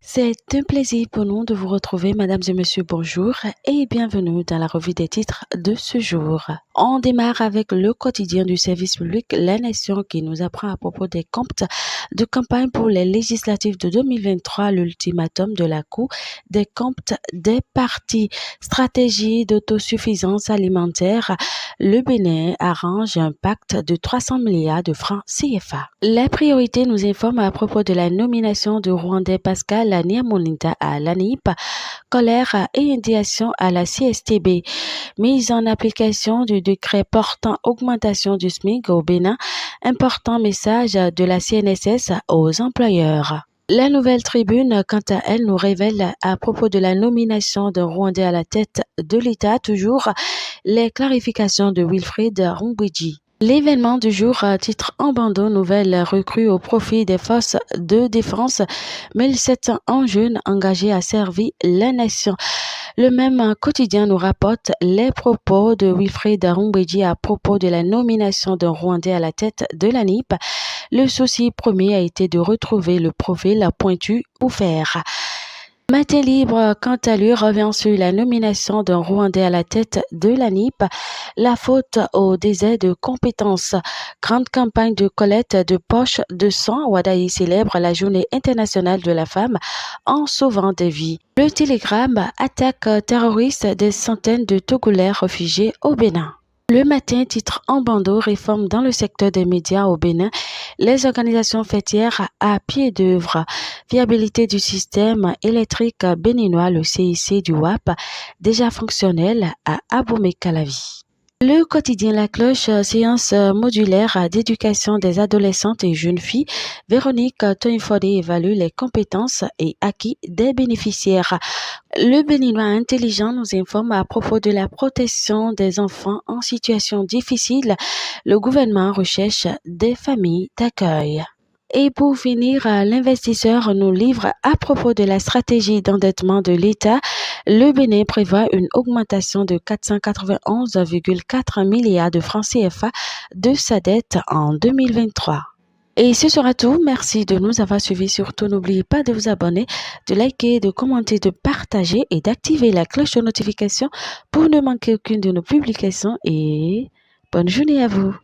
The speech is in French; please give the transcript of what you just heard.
C'est un plaisir pour nous de vous retrouver, mesdames et messieurs, bonjour et bienvenue dans la revue des titres de ce jour. On démarre avec le quotidien du service public La Nation qui nous apprend à propos des comptes de campagne pour les législatives de 2023, l'ultimatum de la Cour des comptes des partis. Stratégie d'autosuffisance alimentaire, le Bénin arrange un pacte de 300 milliards de francs CFA. La priorité nous informe à propos de la nomination de Rwandais Pascal Niamolinda à l'ANIP, colère et indignation à la CSTB, mise en application du décret portant augmentation du SMIC au Bénin, important message de la CNSS aux employeurs. La Nouvelle Tribune, quant à elle, nous révèle à propos de la nomination d'un Rwandais à la tête de l'État, toujours les clarifications de Wilfried Rumbwiji. L'événement du jour titre en bandeau nouvelle recrue au profit des forces de défense, 1700 jeunes engagés à servir la nation. Le même quotidien nous rapporte les propos de Wilfried Rumbwiji à propos de la nomination d'un Rwandais à la tête de l'ANIP. Le souci premier a été de retrouver le profil pointu ou faire. Matin Libre, quant à lui, revient sur la nomination d'un Rwandais à la tête de l'ANIP, la faute au désert de compétences. Grande campagne de collecte de poches de sang, Wadaï célèbre la journée internationale de la femme en sauvant des vies. Le Télégramme, attaque terroriste des centaines de Togolais réfugiés au Bénin. Le Matin titre en bandeau réforme dans le secteur des médias au Bénin, les organisations fêtières à pied d'œuvre, viabilité du système électrique béninois, le CIC du WAP, déjà fonctionnel à Abomey-Calavi. Le quotidien La Cloche, séance modulaire d'éducation des adolescentes et jeunes filles, Véronique Toinfodé évalue les compétences et acquis des bénéficiaires. Le Béninois intelligent nous informe à propos de la protection des enfants en situation difficile. Le gouvernement recherche des familles d'accueil. Et pour finir, l'investisseur nous livre à propos de la stratégie d'endettement de l'État. Le Bénin prévoit une augmentation de 491,4 milliards de francs CFA de sa dette en 2023. Et ce sera tout. Merci de nous avoir suivis. Surtout, n'oubliez pas de vous abonner, de liker, de commenter, de partager et d'activer la cloche de notification pour ne manquer aucune de nos publications. Et bonne journée à vous.